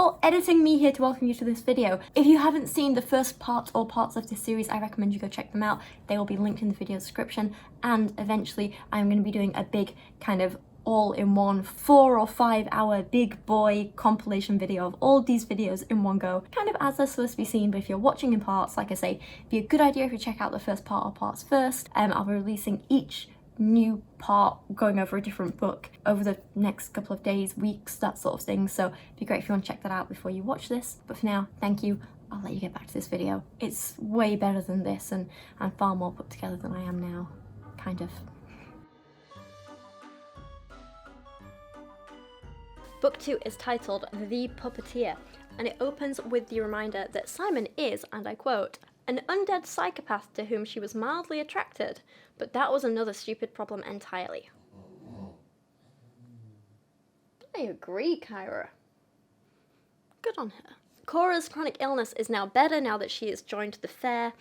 y'all, editing me here to welcome you to this video. If you haven't seen the first part or parts of this series, I recommend you go check them out. They will be linked in the video description, and eventually I'm going to be doing a big kind of all-in-one 4 or 5 hour big boy compilation video of all these videos in one go, kind of as they're supposed to be seen. But if you're watching in parts, like I say, it'd be a good idea if you check out the first part or parts first. I'll be releasing each new part, going over a different book over the next couple of days, weeks, that sort of thing. So it'd be great if you want to check that out before you watch this. But for now, thank you. I'll let you get back to this video. It's way better than this, and I'm far more put together than I am now, kind of. Book 2 is titled The Puppeteer, and it opens with the reminder that Simon is, and I quote, an undead psychopath to whom she was mildly attracted, but that was another stupid problem entirely. I agree, Kyra. Good on her. Cora's chronic illness is now better now that she has joined the fair,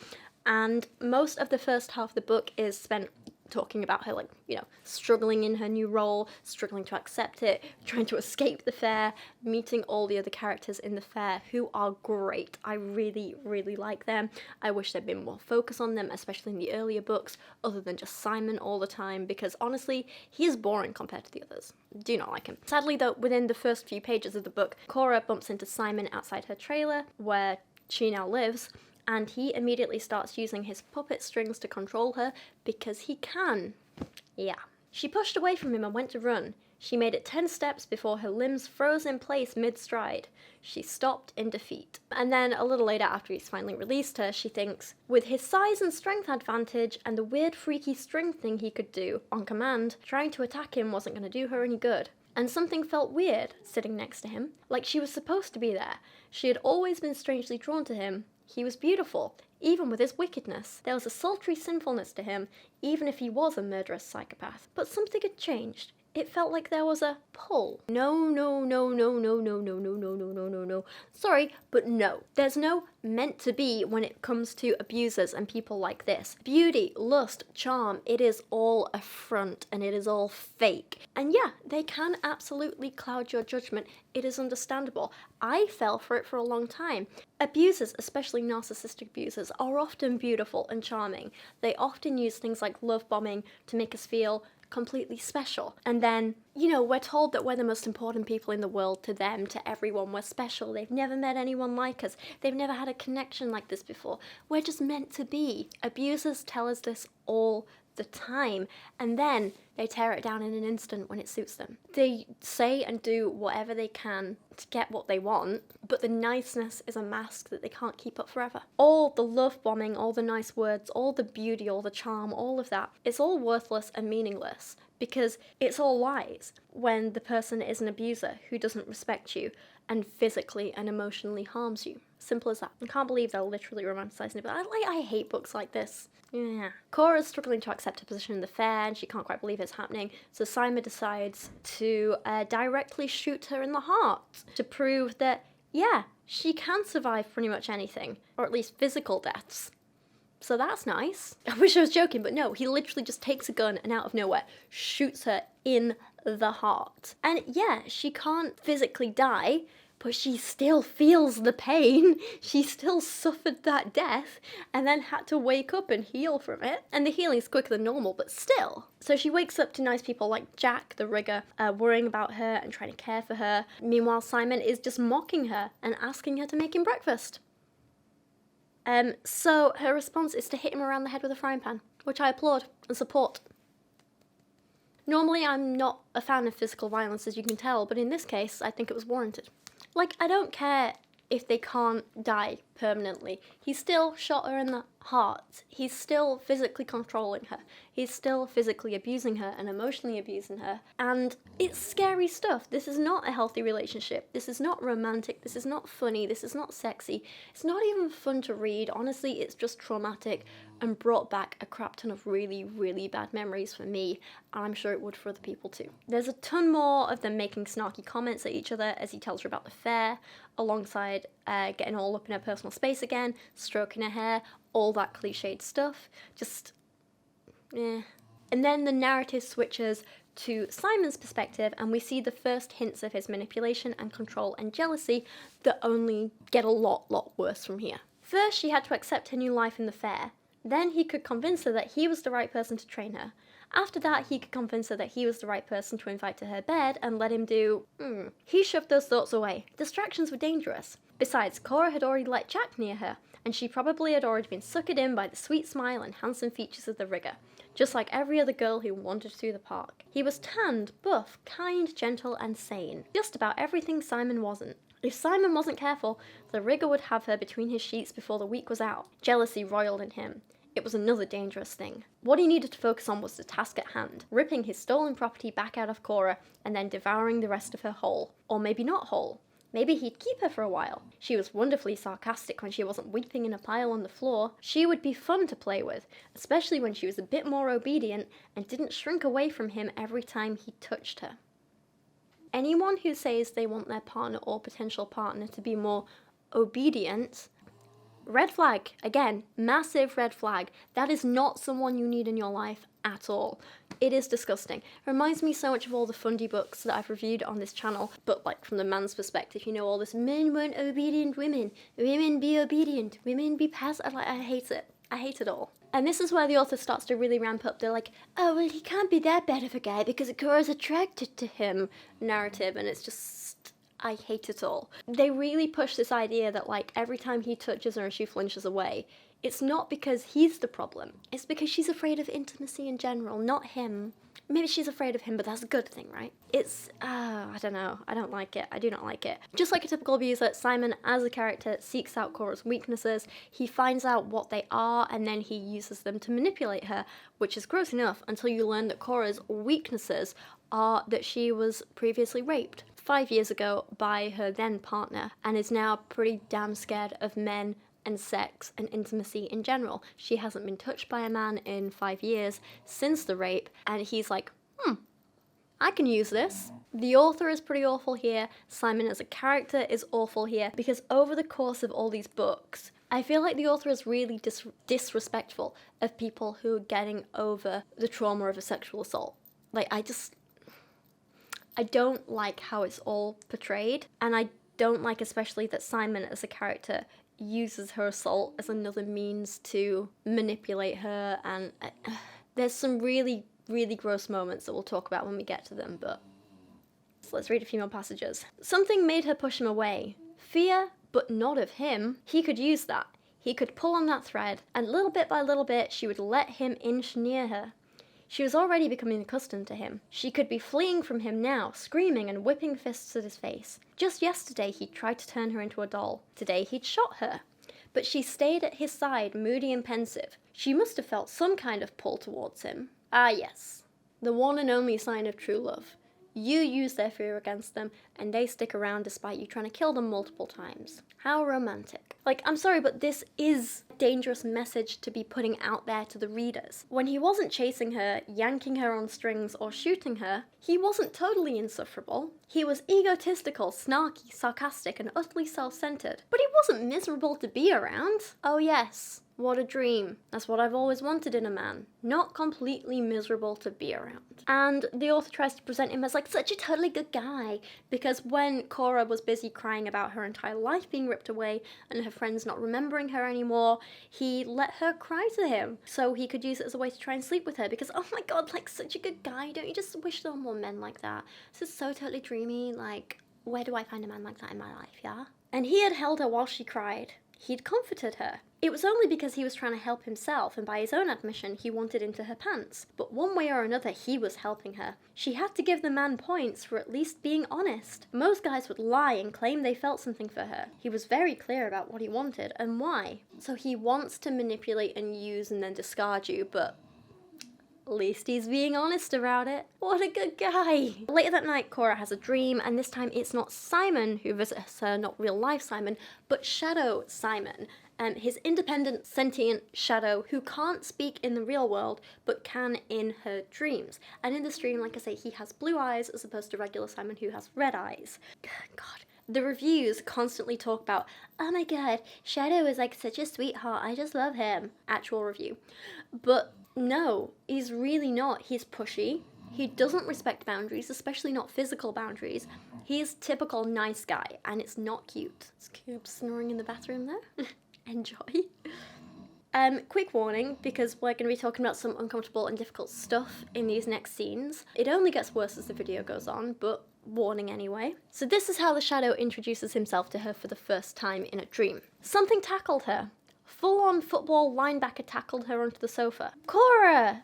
and most of the first half of the book is spent talking about her, like, you know, struggling in her new role, struggling to accept it, trying to escape the fair, meeting all the other characters in the fair who are great. I really, really like them. I wish there'd been more focus on them, especially in the earlier books, other than just Simon all the time, because honestly, he is boring compared to the others. Do not like him. Sadly though, within the first few pages of the book, Cora bumps into Simon outside her trailer, where she now lives, and he immediately starts using his puppet strings to control her because he can. Yeah. She pushed away from him and went to run. She made it 10 steps before her limbs froze in place mid-stride. She stopped in defeat. And then a little later, after he's finally released her, she thinks, with his size and strength advantage and the weird freaky string thing he could do on command, trying to attack him wasn't going to do her any good. And something felt weird sitting next to him, like she was supposed to be there. She had always been strangely drawn to him. He was beautiful, even with his wickedness. There was a sultry sinfulness to him, even if he was a murderous psychopath. But something had changed. It felt like there was a pull. No. Sorry, but no. There's no meant to be when it comes to abusers and people like this. Beauty, lust, charm, it is all a front and it is all fake. And yeah, they can absolutely cloud your judgment. It is understandable. I fell for it for a long time. Abusers, especially narcissistic abusers, are often beautiful and charming. They often use things like love bombing to make us feel completely special. And then, you know, we're told that we're the most important people in the world to them, to everyone. We're special. They've never met anyone like us. They've never had a connection like this before. We're just meant to be. Abusers tell us this all the time, and then they tear it down in an instant when it suits them. They say and do whatever they can to get what they want, but the niceness is a mask that they can't keep up forever. All the love bombing, all the nice words, all the beauty, all the charm, all of that, it's all worthless and meaningless because it's all lies when the person is an abuser who doesn't respect you and physically and emotionally harms you. Simple as that. I can't believe they're literally romanticizing it, but I hate books like this. Yeah. Cora's struggling to accept her position in the fair, and she can't quite believe it's happening, so Simon decides to directly shoot her in the heart to prove that, yeah, she can survive pretty much anything, or at least physical deaths. So that's nice. I wish I was joking, but no, he literally just takes a gun and out of nowhere shoots her in the heart. And yeah, she can't physically die, but she still feels the pain. She still suffered that death and then had to wake up and heal from it. And the healing's quicker than normal, but still. So she wakes up to nice people like Jack, the rigger, worrying about her and trying to care for her. Meanwhile, Simon is just mocking her and asking her to make him breakfast. So her response is to hit him around the head with a frying pan, which I applaud and support. Normally, I'm not a fan of physical violence, as you can tell, but in this case, I think it was warranted. Like, I don't care if they can't die permanently. He still shot her in the heart. He's still physically controlling her. He's still physically abusing her and emotionally abusing her. And it's scary stuff. This is not a healthy relationship. This is not romantic. This is not funny. This is not sexy. It's not even fun to read. Honestly, it's just traumatic and brought back a crap ton of really, really bad memories for me, and I'm sure it would for other people too. There's a ton more of them making snarky comments at each other as he tells her about the fair, alongside getting all up in her personal space again, stroking her hair, all that cliched stuff. Just, eh. And then the narrative switches to Simon's perspective, and we see the first hints of his manipulation and control and jealousy that only get a lot worse from here. First, she had to accept her new life in the fair. Then he could convince her that he was the right person to train her. After that, he could convince her that he was the right person to invite to her bed and let him do... He shoved those thoughts away. Distractions were dangerous. Besides, Cora had already let Jack near her, and she probably had already been suckered in by the sweet smile and handsome features of the rigger, just like every other girl who wandered through the park. He was tanned, buff, kind, gentle, and sane. Just about everything Simon wasn't. If Simon wasn't careful, the rigger would have her between his sheets before the week was out. Jealousy roiled in him. It was another dangerous thing. What he needed to focus on was the task at hand, ripping his stolen property back out of Cora and then devouring the rest of her whole. Or maybe not whole. Maybe he'd keep her for a while. She was wonderfully sarcastic when she wasn't weeping in a pile on the floor. She would be fun to play with, especially when she was a bit more obedient and didn't shrink away from him every time he touched her. Anyone who says they want their partner or potential partner to be more obedient, red flag. Again, massive red flag. That is not someone you need in your life at all. It is disgusting. It reminds me so much of all the Fundy books that I've reviewed on this channel, but like from the man's perspective, you know, all this men want obedient women, women be obedient, women be passive. Like, I hate it. I hate it all. And this is where the author starts to really ramp up. They're like, oh, well, he can't be that bad of a guy because Cora's attracted to him narrative, and it's just... I hate it all. They really push this idea that, like, every time he touches her and she flinches away, it's not because he's the problem. It's because she's afraid of intimacy in general, not him. Maybe she's afraid of him, but that's a good thing, right? It's, I don't know. I don't like it. I do not like it. Just like a typical abuser, Simon, as a character, seeks out Cora's weaknesses. He finds out what they are, and then he uses them to manipulate her, which is gross enough until you learn that Cora's weaknesses are that she was previously raped 5 years ago by her then partner, and is now pretty damn scared of men and sex and intimacy in general. She hasn't been touched by a man in 5 years since the rape, and he's like, I can use this. The author is pretty awful here. Simon as a character is awful here, because over the course of all these books, I feel like the author is really disrespectful of people who are getting over the trauma of a sexual assault. Like, I don't like how it's all portrayed, and I don't like especially that Simon as a character uses her assault as another means to manipulate her, and there's some really gross moments that we'll talk about when we get to them, but so let's read a few more passages. Something made her push him away. Fear, but not of him. He could use that. He could pull on that thread, and little bit by little bit she would let him inch near her. She was already becoming accustomed to him. She could be fleeing from him now, screaming and whipping fists at his face. Just yesterday he'd tried to turn her into a doll. Today he'd shot her. But she stayed at his side, moody and pensive. She must have felt some kind of pull towards him. Ah yes, the one and only sign of true love. You use their fear against them, and they stick around despite you trying to kill them multiple times. How romantic. Like, I'm sorry, but this is a dangerous message to be putting out there to the readers. When he wasn't chasing her, yanking her on strings, or shooting her, he wasn't totally insufferable. He was egotistical, snarky, sarcastic, and utterly self-centered. But he wasn't miserable to be around. Oh yes. What a dream. That's what I've always wanted in a man. Not completely miserable to be around. And the author tries to present him as like such a totally good guy, because when Cora was busy crying about her entire life being ripped away and her friends not remembering her anymore, he let her cry to him so he could use it as a way to try and sleep with her, because oh my god, like such a good guy. Don't you just wish there were more men like that? This is so totally dreamy. Like, where do I find a man like that in my life, yeah? And he had held her while she cried. He'd comforted her. It was only because he was trying to help himself, and by his own admission, he wanted into her pants. But one way or another, he was helping her. She had to give the man points for at least being honest. Most guys would lie and claim they felt something for her. He was very clear about what he wanted and why. So he wants to manipulate and use and then discard you, but at least he's being honest about it. What a good guy. Later that night, Cora has a dream, and this time it's not Simon who visits her, not real life Simon, but Shadow Simon. His independent, sentient shadow who can't speak in the real world, but can in her dreams. And in this dream, like I say, he has blue eyes as opposed to regular Simon who has red eyes. God. The reviews constantly talk about, oh my god, Shadow is like such a sweetheart, I just love him. Actual review. But no, he's really not. He's pushy, He doesn't respect boundaries, especially not physical boundaries. He is typical nice guy, and it's not cute. Is Cube snoring in the bathroom there? Enjoy. Quick warning, because we're going to be talking about some uncomfortable and difficult stuff in these next scenes. It only gets worse as the video goes on, but warning anyway. So this is how the shadow introduces himself to her for the first time in a dream. Something tackled her. Full-on football linebacker tackled her onto the sofa. Cora!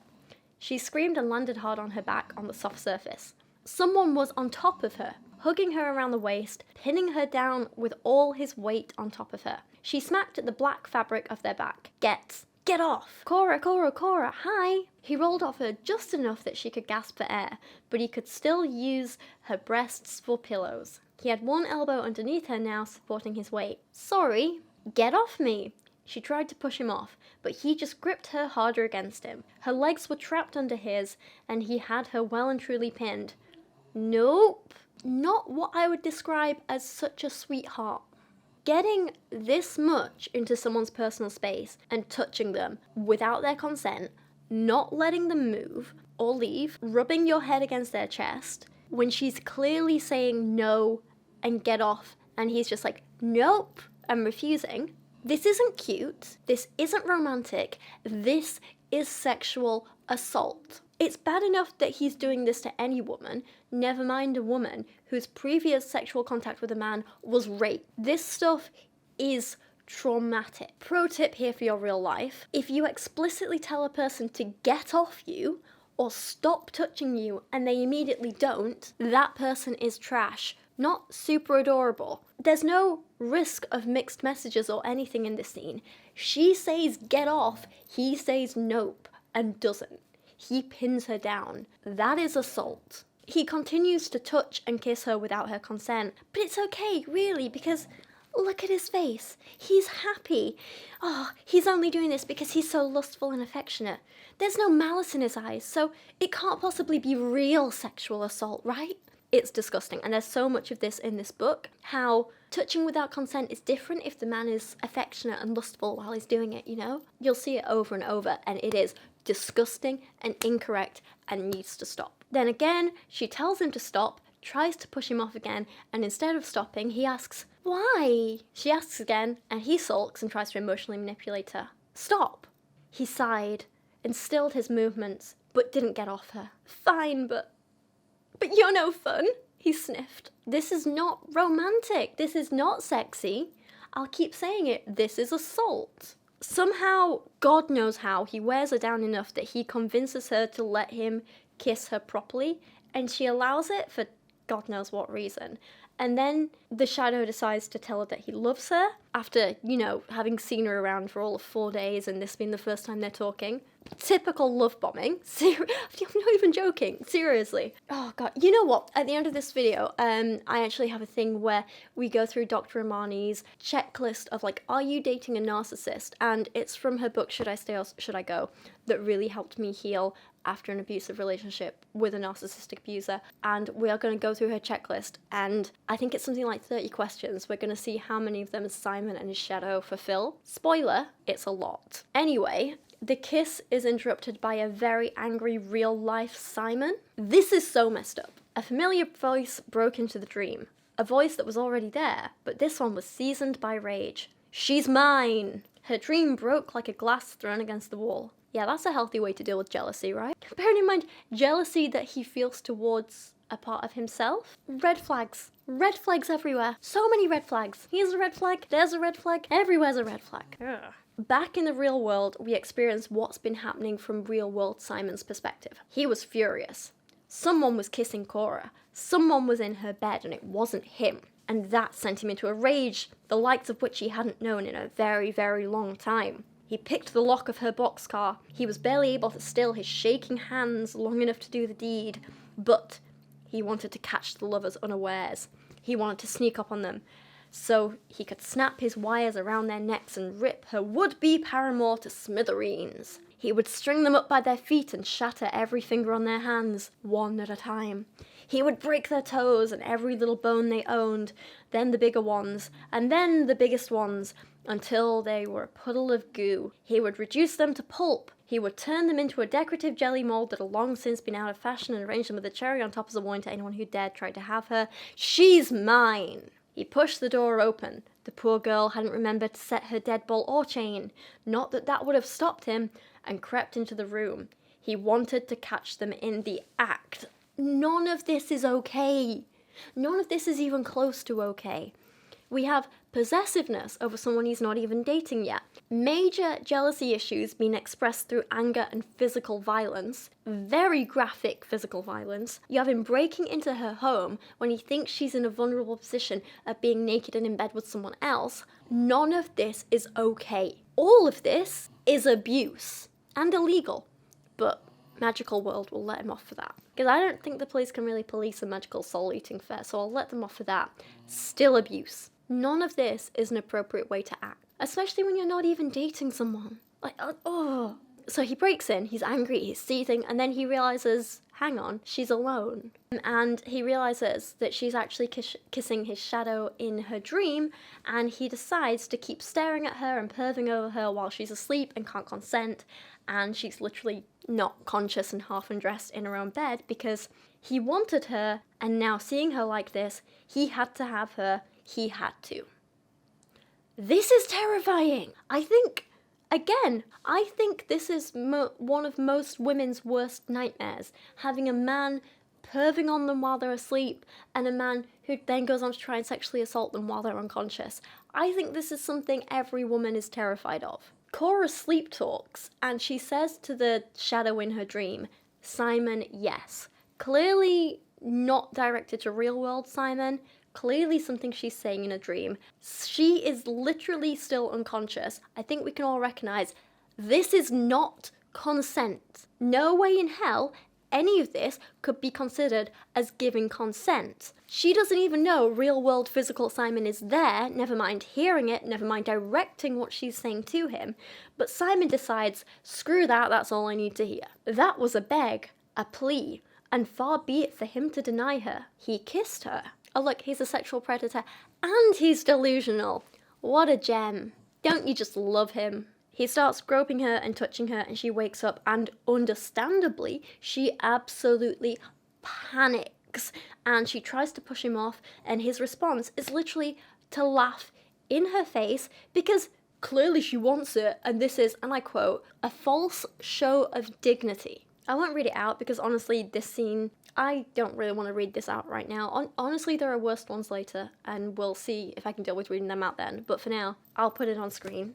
She screamed and landed hard on her back on the soft surface. Someone was on top of her, hugging her around the waist, pinning her down with all his weight on top of her. She smacked at the black fabric of their back. Get off! Cora, Cora, Cora, hi! He rolled off her just enough that she could gasp for air, but he could still use her breasts for pillows. He had one elbow underneath her now, supporting his weight. Sorry, get off me! She tried to push him off, but he just gripped her harder against him. Her legs were trapped under his, and he had her well and truly pinned. Nope, not what I would describe as such a sweetheart. Getting this much into someone's personal space and touching them without their consent, not letting them move or leave, rubbing your head against their chest, when she's clearly saying no and get off, and he's just like, nope, and refusing. This isn't cute, this isn't romantic, this is sexual assault. It's bad enough that he's doing this to any woman, never mind a woman whose previous sexual contact with a man was rape. This stuff is traumatic. Pro tip here for your real life: if you explicitly tell a person to get off you or stop touching you and they immediately don't, that person is trash. Not super adorable. There's no risk of mixed messages or anything in this scene. She says get off, he says nope and doesn't. He pins her down. That is assault. He continues to touch and kiss her without her consent, but it's okay, really, because look at his face. He's happy. Oh, he's only doing this because he's so lustful and affectionate. There's no malice in his eyes, so it can't possibly be real sexual assault, right? It's disgusting, and there's so much of this in this book, how touching without consent is different if the man is affectionate and lustful while he's doing it, you know? You'll see it over and over, and it is disgusting and incorrect and needs to stop. Then again, she tells him to stop, tries to push him off again, and instead of stopping, he asks, why? She asks again, and he sulks and tries to emotionally manipulate her. Stop! He sighed and stilled his movements, but didn't get off her. Fine, but you're no fun, he sniffed. This is not romantic. This is not sexy. I'll keep saying it. This is assault. Somehow, God knows how, he wears her down enough that he convinces her to let him kiss her properly, and she allows it for God knows what reason. And then the shadow decides to tell her that he loves her after, you know, having seen her around for all of 4 days and this being the first time they're talking. Typical love bombing. I'm not even joking. Seriously. Oh god. You know what? At the end of this video, I actually have a thing where we go through Dr. Imani's checklist of like, are you dating a narcissist? And it's from her book, Should I Stay or Should I Go? That really helped me heal after an abusive relationship with a narcissistic abuser. And we are going to go through her checklist, and I think it's something like 30 questions. We're going to see how many of them Simon and his shadow fulfill. Spoiler, it's a lot. Anyway, the kiss is interrupted by a very angry real-life Simon. This is so messed up. A familiar voice broke into the dream. A voice that was already there, but this one was seasoned by rage. She's mine! Her dream broke like a glass thrown against the wall. Yeah, that's a healthy way to deal with jealousy, right? Bearing in mind, jealousy that he feels towards a part of himself. Red flags. Red flags everywhere. So many red flags. Here's a red flag, there's a red flag, everywhere's a red flag. Ugh. Back in the real world, we experience what's been happening from real-world Simon's perspective. He was furious. Someone was kissing Cora. Someone was in her bed, and it wasn't him. And that sent him into a rage, the likes of which he hadn't known in a very, very long time. He picked the lock of her boxcar. He was barely able to still his shaking hands long enough to do the deed, but he wanted to catch the lovers unawares. He wanted to sneak up on them, so he could snap his wires around their necks and rip her would-be paramour to smithereens. He would string them up by their feet and shatter every finger on their hands, one at a time. He would break their toes and every little bone they owned, then the bigger ones, and then the biggest ones, until they were a puddle of goo. He would reduce them to pulp. he would turn them into a decorative jelly mold that had long since been out of fashion and arrange them with a cherry on top as a warning to anyone who dared try to have her. She's mine! He pushed the door open. The poor girl hadn't remembered to set her deadbolt or chain. Not that that would have stopped him, and crept into the room. He wanted to catch them in the act. None of this is okay. None of this is even close to okay. We have possessiveness over someone he's not even dating yet. Major jealousy issues being expressed through anger and physical violence. Very graphic physical violence. You have him breaking into her home when he thinks she's in a vulnerable position of being naked and in bed with someone else. None of this is okay. All of this is abuse and illegal. But Magical World will let him off for that. Because I don't think the police can really police a magical soul eating fair, so I'll let them off for that. Still abuse. None of this is an appropriate way to act. Especially when you're not even dating someone. Like, oh. So he breaks in, he's angry, he's seething, and then he realizes, hang on, she's alone. And he realizes that she's actually kissing his shadow in her dream, and he decides to keep staring at her and perving over her while she's asleep and can't consent, and she's literally not conscious and half undressed in her own bed because he wanted her, and now seeing her like this, he had to have her. He had to. This is terrifying. I think this is one of most women's worst nightmares. Having a man perving on them while they're asleep and a man who then goes on to try and sexually assault them while they're unconscious. I think this is something every woman is terrified of. Cora sleep talks and she says to the shadow in her dream, Simon, yes. Clearly not directed to real world Simon. Clearly something she's saying in a dream. She is literally still unconscious. I think we can all recognize this is not consent. No way in hell any of this could be considered as giving consent. She doesn't even know real world physical Simon is there, never mind hearing it, never mind directing what she's saying to him. But Simon decides, screw that, that's all I need to hear. That was a beg, a plea, and far be it for him to deny her. He kissed her. Oh look, he's a sexual predator, and he's delusional. What a gem. Don't you just love him? He starts groping her and touching her, and she wakes up, and understandably, she absolutely panics. And she tries to push him off, and his response is literally to laugh in her face, because clearly she wants it, and this is, and I quote, a false show of dignity. I won't read it out, because honestly, this scene, I don't really want to read this out right now. Honestly, there are worse ones later, and we'll see if I can deal with reading them out then. But for now, I'll put it on screen.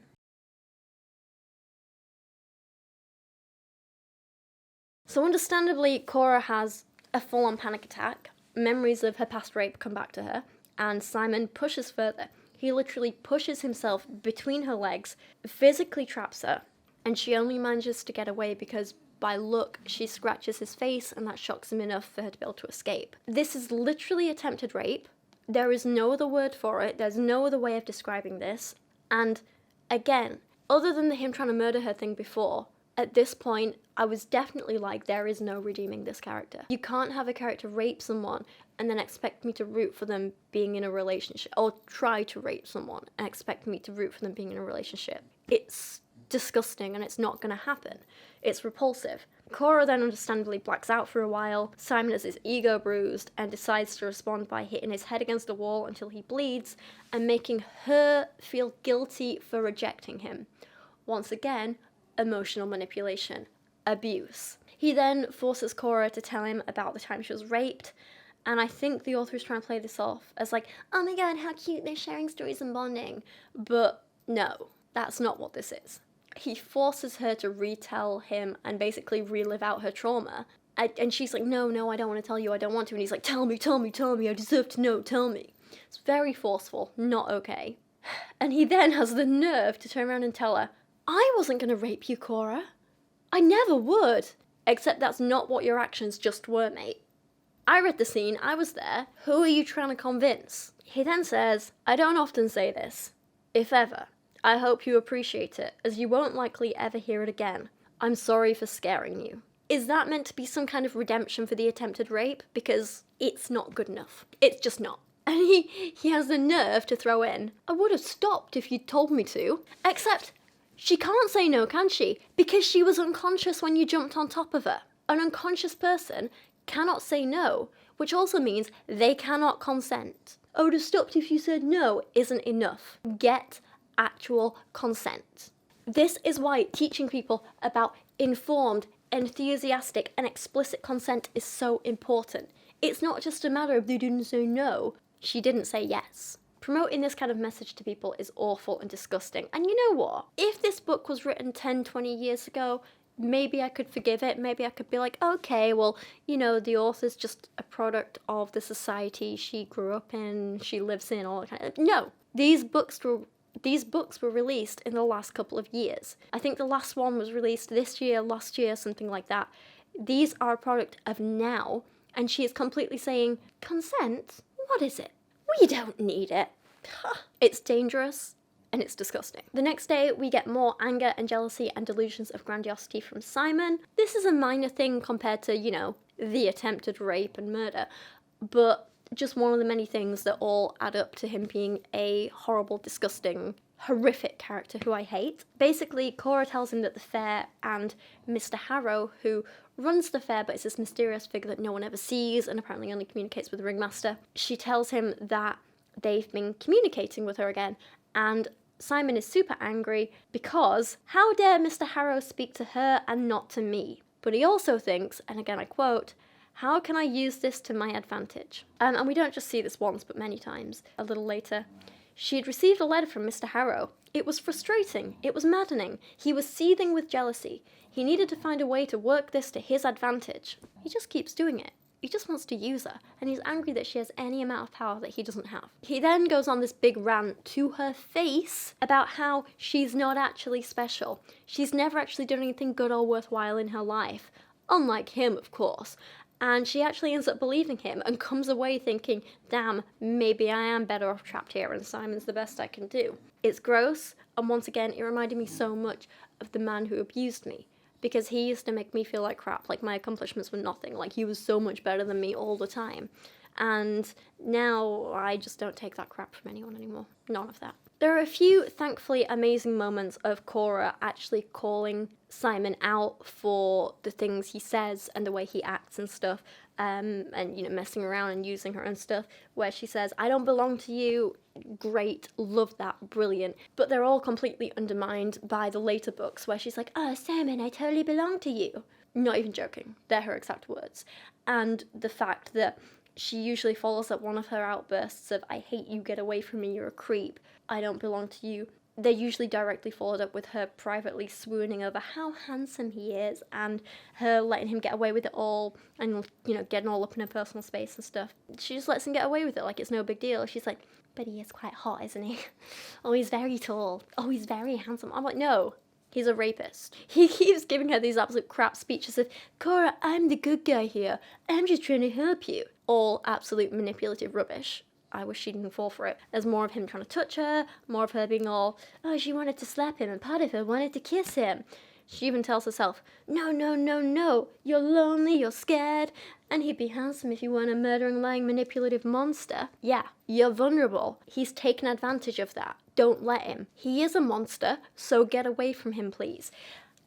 So understandably, Cora has a full-on panic attack. Memories of her past rape come back to her, and Simon pushes further. He literally pushes himself between her legs, physically traps her, and she only manages to get away because by luck, she scratches his face, and that shocks him enough for her to be able to escape. This is literally attempted rape. There is no other word for it. There's no other way of describing this. And again, other than him trying to murder her thing before, at this point, I was definitely like, there is no redeeming this character. You can't have a character rape someone and then expect me to root for them being in a relationship, or try to rape someone and expect me to root for them being in a relationship. It's disgusting, and it's not going to happen. It's repulsive. Cora then understandably blacks out for a while. Simon has his ego bruised and decides to respond by hitting his head against the wall until he bleeds and making her feel guilty for rejecting him. Once again, emotional manipulation, abuse. He then forces Cora to tell him about the time she was raped, and I think the author is trying to play this off as like, oh my god, how cute, they're sharing stories and bonding. But no, that's not what this is. He forces her to retell him and basically relive out her trauma. And she's like, no, I don't want to tell you, I don't want to. And he's like, tell me, I deserve to know, tell me. It's very forceful, not okay. And he then has the nerve to turn around and tell her, I wasn't going to rape you, Cora. I never would. Except that's not what your actions just were, mate. I read the scene, I was there. Who are you trying to convince? He then says, I don't often say this, if ever. I hope you appreciate it, as you won't likely ever hear it again. I'm sorry for scaring you. Is that meant to be some kind of redemption for the attempted rape? Because it's not good enough. It's just not. And he has the nerve to throw in, I would have stopped if you'd told me to. Except, She can't say no, can she? Because she was unconscious when you jumped on top of her. An unconscious person cannot say no, which also means they cannot consent. I would have stopped if you said no isn't enough. Get actual consent. This is why teaching people about informed, enthusiastic, and explicit consent is so important. It's not just a matter of they didn't say no, she didn't say yes. Promoting this kind of message to people is awful and disgusting. And you know what? If this book was written 10, 20 years ago, maybe I could forgive it. Maybe I could be like, okay, well, you know, the author's just a product of the society she grew up in, she lives in, all that kind of... No, these books were released in the last couple of years. I think the last one was released this year, last year, something like that. These are a product of now, and she is completely saying, consent? What is it? We don't need it. It's dangerous. And it's disgusting. The next day, we get more anger and jealousy and delusions of grandiosity from Simon. This is a minor thing compared to, you know, the attempted rape and murder, but just one of the many things that all add up to him being a horrible, disgusting, horrific character who I hate. Basically, Cora tells him that the fair and Mr. Harrow, who runs the fair but is this mysterious figure that no one ever sees and apparently only communicates with the ringmaster, she tells him that they've been communicating with her again. And Simon is super angry because how dare Mr. Harrow speak to her and not to me? But he also thinks, and again I quote, how can I use this to my advantage? And we don't just see this once, but many times. A little later, she had received a letter from Mr. Harrow. It was frustrating. It was maddening. He was seething with jealousy. He needed to find a way to work this to his advantage. He just keeps doing it. He just wants to use her, and he's angry that she has any amount of power that he doesn't have. He then goes on this big rant to her face about how she's not actually special. She's never actually done anything good or worthwhile in her life. Unlike him, of course. And she actually ends up believing him and comes away thinking, damn, maybe I am better off trapped here and Simon's the best I can do. It's gross, and once again, it reminded me so much of the man who abused me. Because he used to make me feel like crap, like my accomplishments were nothing, like he was so much better than me all the time. And now I just don't take that crap from anyone anymore. None of that. There are a few, thankfully, amazing moments of Cora actually calling Simon out for the things he says and the way he acts and stuff, and, you know, messing around and using her own stuff, where she says, I don't belong to you. Great, love that, brilliant. But they're all completely undermined by the later books where she's like, oh, Simon, I totally belong to you. Not even joking. They're her exact words. And the fact that she usually follows up one of her outbursts of, I hate you, get away from me, you're a creep, I don't belong to you. They're usually directly followed up with her privately swooning over how handsome he is and her letting him get away with it all and, you know, getting all up in her personal space and stuff. She just lets him get away with it like it's no big deal. She's like, but he is quite hot, isn't he? Oh, he's very tall. Oh, he's very handsome. I'm like, no, he's a rapist. He keeps giving her these absolute crap speeches of, Cora, I'm the good guy here. I'm just trying to help you. All absolute manipulative rubbish. I wish she didn't fall for it. There's more of him trying to touch her, more of her being all, oh, she wanted to slap him and part of her wanted to kiss him. She even tells herself, no, no, no, no, you're lonely, you're scared, and he'd be handsome if you weren't a murdering, lying, manipulative monster. Yeah, you're vulnerable. He's taken advantage of that. Don't let him. He is a monster, so get away from him, please.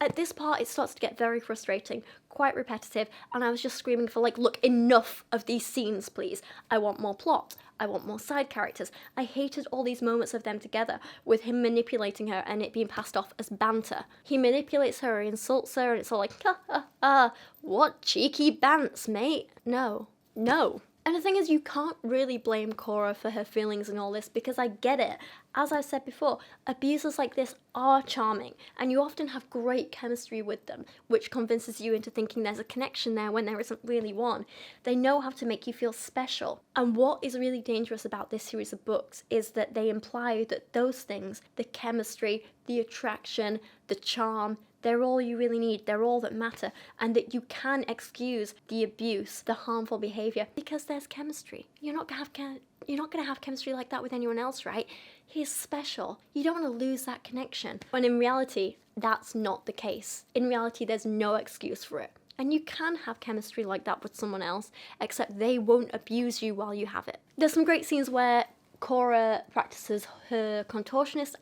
At this part, it starts to get very frustrating, quite repetitive, and I was just screaming for, like, look, enough of these scenes, please. I want more plot. I want more side characters. I hated all these moments of them together, with him manipulating her and it being passed off as banter. He manipulates her, insults her, and it's all like, ha ha ha, what cheeky bants, mate. No. No. And the thing is, you can't really blame Cora for her feelings and all this, because I get it. As I've said before, abusers like this are charming, and you often have great chemistry with them, which convinces you into thinking there's a connection there when there isn't really one. They know how to make you feel special. And what is really dangerous about this series of books is that they imply that those things, the chemistry, the attraction, the charm, they're all you really need, they're all that matter, and that you can excuse the abuse, the harmful behaviour, because there's chemistry. You're not going to have chemistry like that with anyone else, right? He's special. You don't want to lose that connection. When in reality, that's not the case. In reality, there's no excuse for it. And you can have chemistry like that with someone else, except they won't abuse you while you have it. There's some great scenes where Cora practices her contortionist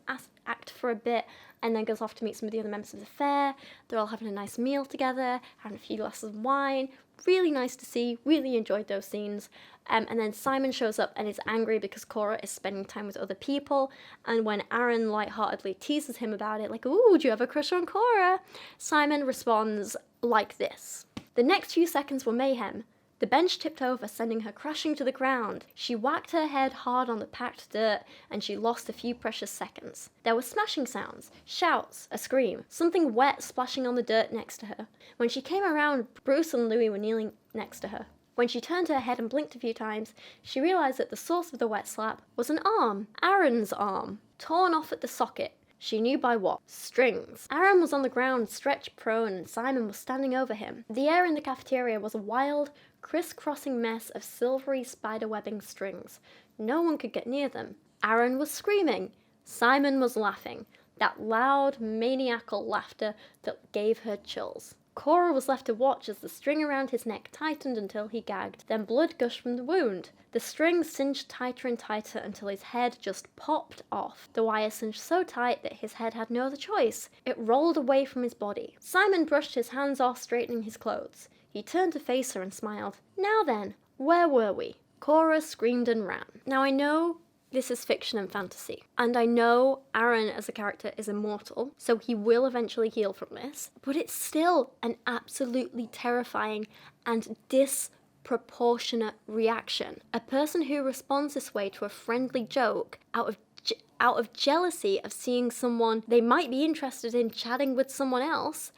act for a bit and then goes off to meet some of the other members of the fair. They're all having a nice meal together, having a few glasses of wine. Really nice to see, really enjoyed those scenes. And then Simon shows up and is angry because Cora is spending time with other people. And when Aaron lightheartedly teases him about it, like, ooh, do you have a crush on Cora? Simon responds like this. The next few seconds were mayhem. The bench tipped over, sending her crashing to the ground. She whacked her head hard on the packed dirt, and she lost a few precious seconds. There were smashing sounds, shouts, a scream, something wet splashing on the dirt next to her. When she came around, Bruce and Louis were kneeling next to her. When she turned her head and blinked a few times, she realised that the source of the wet slap was an arm. Aaron's arm, torn off at the socket. She knew by what. Strings. Aaron was on the ground, stretched prone, and Simon was standing over him. The air in the cafeteria was a wild, criss-crossing mess of silvery spiderwebbing strings. No one could get near them. Aaron was screaming. Simon was laughing. That loud, maniacal laughter that gave her chills. Cora was left to watch as the string around his neck tightened until he gagged. Then blood gushed from the wound. The string cinched tighter and tighter until his head just popped off. The wire cinched so tight that his head had no other choice. It rolled away from his body. Simon brushed his hands off, straightening his clothes. He turned to face her and smiled. Now then, where were we? Cora screamed and ran. Now I know this is fiction and fantasy, and I know Aaron as a character is immortal, so he will eventually heal from this, but it's still an absolutely terrifying and disproportionate reaction. A person who responds this way to a friendly joke out of jealousy of seeing someone they might be interested in chatting with someone else,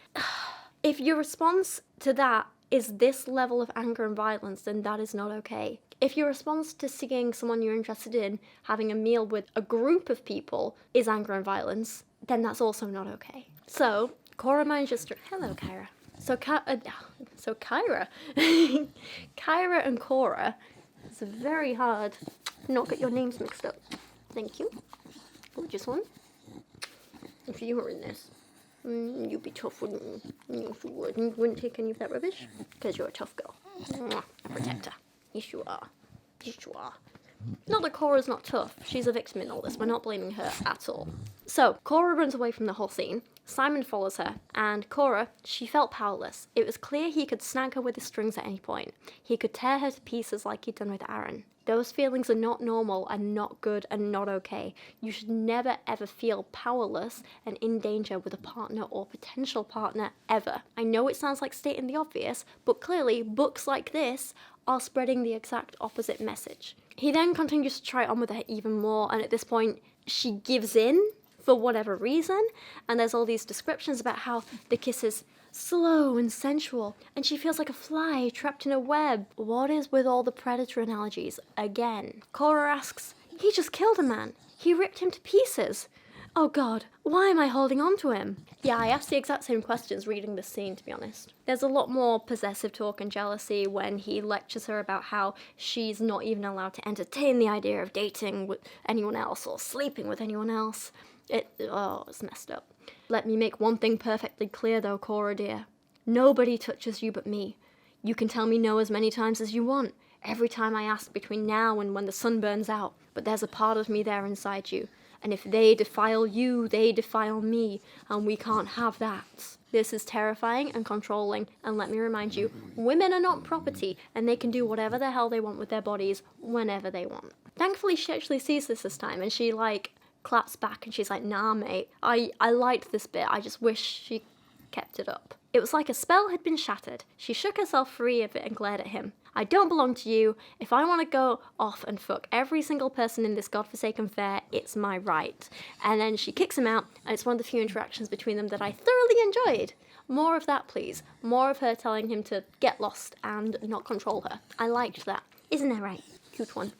if your response to that is this level of anger and violence, then that is not okay. If your response to seeing someone you're interested in having a meal with a group of people is anger and violence, then that's also not okay. So, Cora manages to... Hello, Kyra. So Kyra. Kyra and Cora. It's very hard to not get your names mixed up. Thank you. Gorgeous one. If you were in this, you'd be tough, wouldn't you? Yes, you would. You wouldn't take any of that rubbish, because you're a tough girl. Mwah, a protector. Yes, you are. Yes, you are. Not that Cora's not tough. She's a victim in all this. We're not blaming her at all. So, Cora runs away from the whole scene. Simon follows her, and Cora, she felt powerless. It was clear he could snag her with his strings at any point. He could tear her to pieces like he'd done with Aaron. Those feelings are not normal and not good and not okay. You should never ever feel powerless and in danger with a partner or potential partner ever. I know it sounds like stating the obvious, but clearly books like this are spreading the exact opposite message. He then continues to try on with her even more, and at this point she gives in for whatever reason, and there's all these descriptions about how the kiss is slow and sensual, and she feels like a fly trapped in a web. What is with all the predator analogies again? Cora asks, he just killed a man. He ripped him to pieces. Oh god, why am I holding on to him? Yeah, I asked the exact same questions reading this scene, to be honest. There's a lot more possessive talk and jealousy when he lectures her about how she's not even allowed to entertain the idea of dating with anyone else or sleeping with anyone else. It's messed up. Let me make one thing perfectly clear though, Cora dear. Nobody touches you but me. You can tell me no as many times as you want. Every time I ask between now and when the sun burns out. But there's a part of me there inside you. And if they defile you, they defile me, and we can't have that. This is terrifying and controlling, and let me remind you, women are not property, and they can do whatever the hell they want with their bodies whenever they want. Thankfully, she actually sees this time, and she, claps back, and she's like, nah, mate, I liked this bit, I just wish she kept it up. It was like a spell had been shattered. She shook herself free of it and glared at him. I don't belong to you. If I want to go off and fuck every single person in this godforsaken fair, it's my right. And then she kicks him out, and it's one of the few interactions between them that I thoroughly enjoyed. More of that, please. More of her telling him to get lost and not control her. I liked that. Isn't that right? Cute one.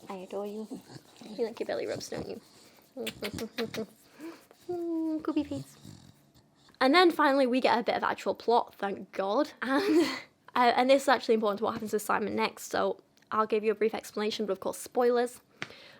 I adore you. You like your belly rubs, don't you? Goopy face. And then finally we get a bit of actual plot, thank God. And this is actually important to what happens with Simon next, so I'll give you a brief explanation, but of course spoilers.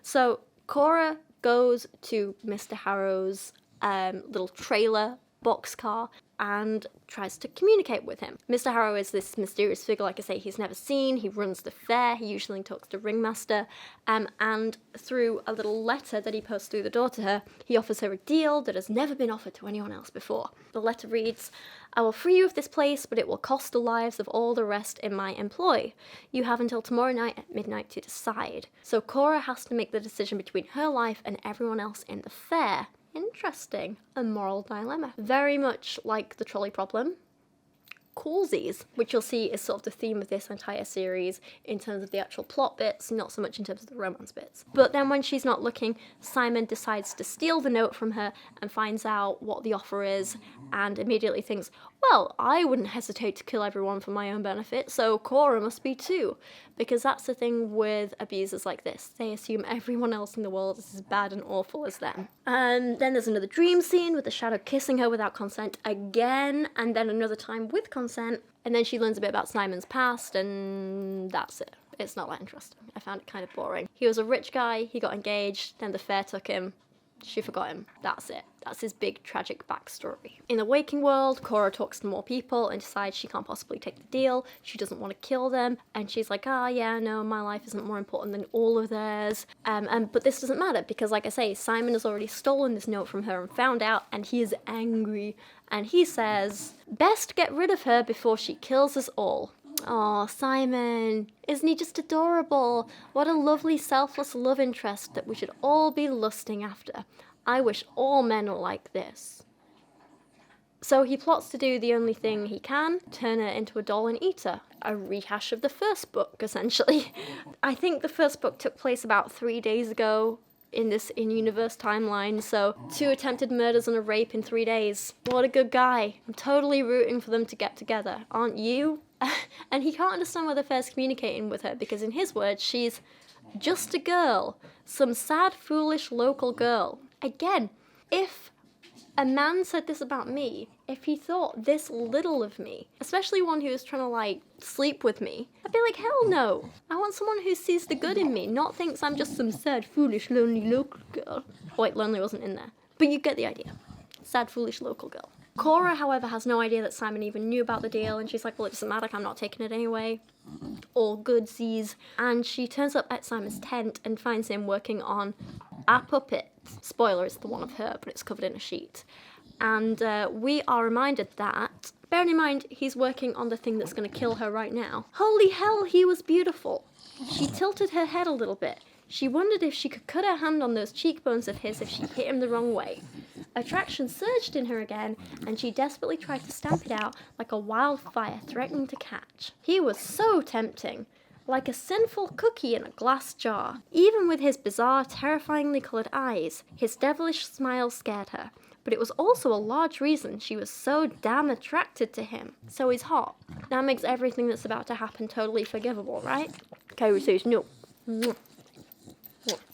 So Cora goes to Mr. Harrow's little trailer boxcar and tries to communicate with him. Mr. Harrow is this mysterious figure, like I say, he's never seen. He runs the fair. He usually talks to Ringmaster. And through a little letter that he posts through the door to her, he offers her a deal that has never been offered to anyone else before. The letter reads, "I will free you of this place, but it will cost the lives of all the rest in my employ. You have until tomorrow night at midnight to decide." So Cora has to make the decision between her life and everyone else in the fair. Interesting. A moral dilemma. Very much like the trolley problem. Coolsies, which you'll see is sort of the theme of this entire series in terms of the actual plot bits, not so much in terms of the romance bits. But then when she's not looking, Simon decides to steal the note from her and finds out what the offer is and immediately thinks, well, I wouldn't hesitate to kill everyone for my own benefit, so Cora must be too. Because that's the thing with abusers like this. They assume everyone else in the world is as bad and awful as them. And then there's another dream scene with the shadow kissing her without consent again, and then another time with consent. And then she learns a bit about Simon's past, and that's it. It's not that interesting. I found it kind of boring. He was a rich guy, he got engaged, then the fair took him. She forgot him. That's it. That's his big tragic backstory. In the waking world, Cora talks to more people and decides she can't possibly take the deal. She doesn't want to kill them. And she's like, yeah, no, my life isn't more important than all of theirs. But this doesn't matter because, like I say, Simon has already stolen this note from her and found out, and he is angry. And he says, best get rid of her before she kills us all. Oh, Simon, isn't he just adorable? What a lovely selfless love interest that we should all be lusting after. I wish all men were like this. So he plots to do the only thing he can, turn her into a doll and eat her. A rehash of the first book, essentially. I think the first book took place about 3 days ago in this in-universe timeline, so 2 attempted murders and a rape in 3 days. What a good guy. I'm totally rooting for them to get together, aren't you? And he can't understand whether Fair's communicating with her because in his words, she's just a girl. Some sad, foolish local girl. Again, if a man said this about me, if he thought this little of me, especially one who was trying to, like, sleep with me, I'd be like, hell no. I want someone who sees the good in me, not thinks I'm just some sad, foolish, lonely local girl. Oh, wait, lonely wasn't in there. But you get the idea. Sad, foolish local girl. Cora, however, has no idea that Simon even knew about the deal, and she's like, well, it doesn't matter, I'm not taking it anyway. All goodsies. And she turns up at Simon's tent and finds him working on a puppet. Spoiler, it's the one of her, but it's covered in a sheet. And we are reminded that, bearing in mind, he's working on the thing that's going to kill her right now. Holy hell, he was beautiful. She tilted her head a little bit. She wondered if she could cut her hand on those cheekbones of his if she hit him the wrong way. Attraction surged in her again, and she desperately tried to stamp it out like a wildfire threatening to catch. He was so tempting, like a sinful cookie in a glass jar. Even with his bizarre, terrifyingly coloured eyes, his devilish smile scared her. But it was also a large reason she was so damn attracted to him. So he's hot. That makes everything that's about to happen totally forgivable, right? Kairi says no.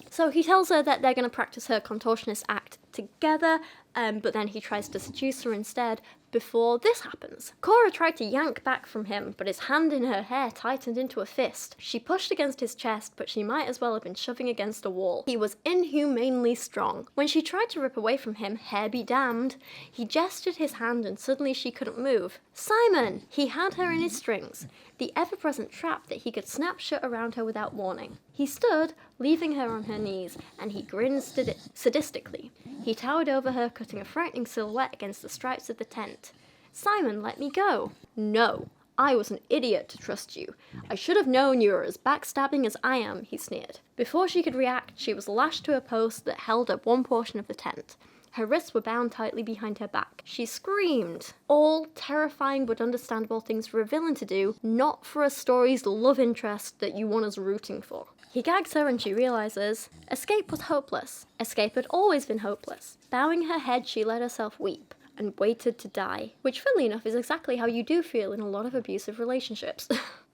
So he tells her that they're going to practice her contortionist act together, but then he tries to seduce her instead before this happens. Cora tried to yank back from him, but his hand in her hair tightened into a fist. She pushed against his chest, but she might as well have been shoving against a wall. He was inhumanely strong. When she tried to rip away from him, hair be damned, he gestured his hand and suddenly she couldn't move. Simon! He had her in his strings, the ever-present trap that he could snap shut around her without warning. He stood, leaving her on her knees, and he grinned sadistically. He towered over her, cutting a frightening silhouette against the stripes of the tent. Simon, let me go. No, I was an idiot to trust you. I should have known you were as backstabbing as I am, he sneered. Before she could react, she was lashed to a post that held up one portion of the tent. Her wrists were bound tightly behind her back. She screamed. All terrifying but understandable things for a villain to do, not for a story's love interest that you want us rooting for. He gags her and she realizes escape was hopeless. Escape had always been hopeless. Bowing her head, she let herself weep and waited to die, which funnily enough is exactly how you do feel in a lot of abusive relationships.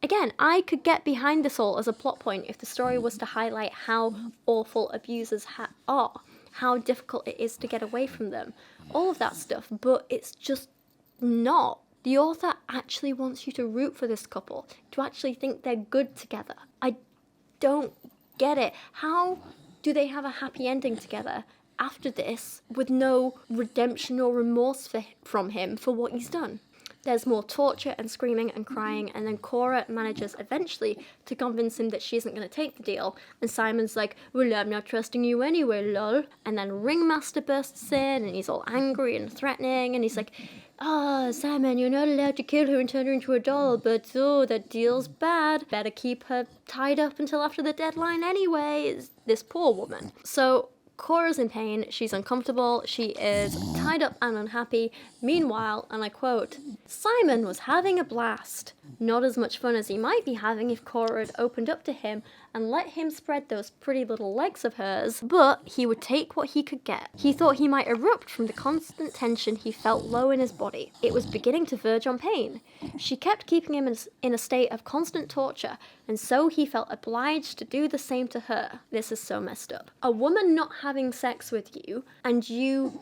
Again, I could get behind this all as a plot point if the story was to highlight how awful abusers are, how difficult it is to get away from them, all of that stuff, but it's just not. The author actually wants you to root for this couple, to actually think they're good together. I don't get it. How do they have a happy ending together after this with no redemption or remorse from him for what he's done. There's more torture and screaming and crying, and then Cora manages eventually to convince him that she isn't going to take the deal, and Simon's like, well, I'm not trusting you anyway, lol. And then Ringmaster bursts in, and he's all angry and threatening, and he's like, Simon, you're not allowed to kill her and turn her into a doll, but that deal's bad. Better keep her tied up until after the deadline anyway. This poor woman. So Cora's in pain, she's uncomfortable, she is tied up and unhappy. Meanwhile, and I quote, Simon was having a blast. Not as much fun as he might be having if Cora had opened up to him and let him spread those pretty little legs of hers, but he would take what he could get. He thought he might erupt from the constant tension he felt low in his body. It was beginning to verge on pain. She kept keeping him in a state of constant torture, and so he felt obliged to do the same to her. This is so messed up. A woman not having sex with you, and you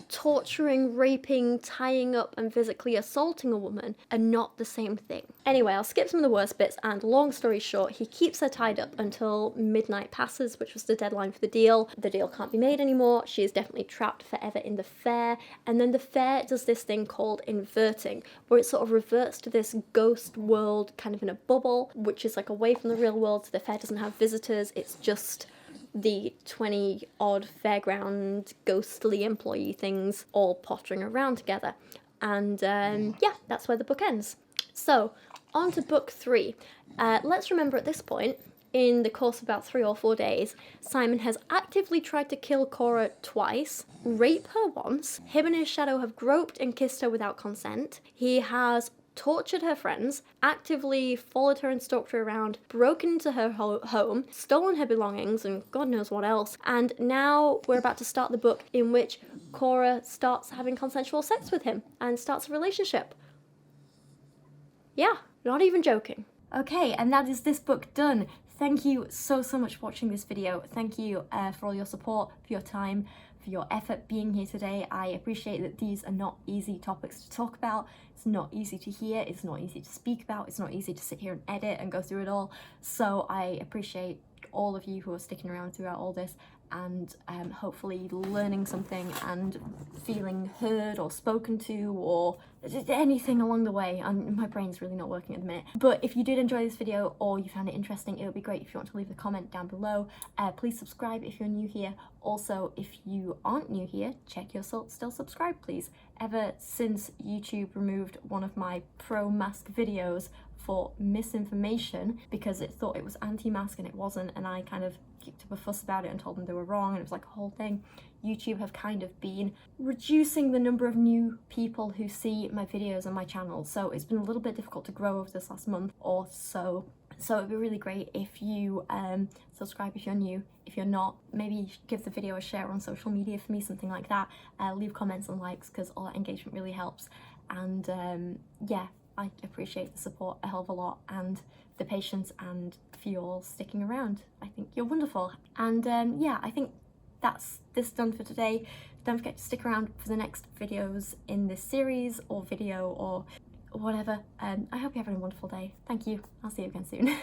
torturing, raping, tying up, and physically assaulting a woman are not the same thing. Anyway, I'll skip some of the worst bits, and long story short, he keeps her tied up until midnight passes, which was the deadline for the deal. The deal can't be made anymore. She is definitely trapped forever in the fair, and then the fair does this thing called inverting, where it sort of reverts to this ghost world kind of in a bubble, which is like away from the real world, so the fair doesn't have visitors, it's just the 20 odd fairground ghostly employee things all pottering around together. And yeah, that's where the book ends. So on to book 3. Let's remember at this point, in the course of about 3 or 4 days, Simon has actively tried to kill Cora twice, rape her once, him and his shadow have groped and kissed her without consent, he has tortured her friends, actively followed her and stalked her around, broken into her home, stolen her belongings, and God knows what else. And now we're about to start the book in which Cora starts having consensual sex with him and starts a relationship. Yeah, not even joking. Okay, and that is this book done. Thank you so much for watching this video. Thank you for all your support, for your time, for your effort being here today. I appreciate that these are not easy topics to talk about. It's not easy to hear, it's not easy to speak about, it's not easy to sit here and edit and go through it all. So I appreciate all of you who are sticking around throughout all this, and hopefully learning something and feeling heard or spoken to or anything along the way. My brain's really not working at the minute. But if you did enjoy this video or you found it interesting, it would be great if you want to leave a comment down below. Please subscribe if you're new here. Also, if you aren't new here, check you're still subscribed, please. Ever since YouTube removed one of my pro-mask videos for misinformation because it thought it was anti-mask and it wasn't, and I kind of kicked up a fuss about it and told them they were wrong, and it was like a whole thing. YouTube have kind of been reducing the number of new people who see my videos on my channel, so it's been a little bit difficult to grow over this last month or so. So it'd be really great if you subscribe if you're new. If you're not, maybe give the video a share on social media for me, something like that. Leave comments and likes, because all that engagement really helps. And yeah, I appreciate the support a hell of a lot, and the patience, and for you all sticking around. I think you're wonderful. And yeah, I think that's this done for today. Don't forget to stick around for the next videos in this series or video or whatever. I hope you're having a wonderful day. Thank you. I'll see you again soon.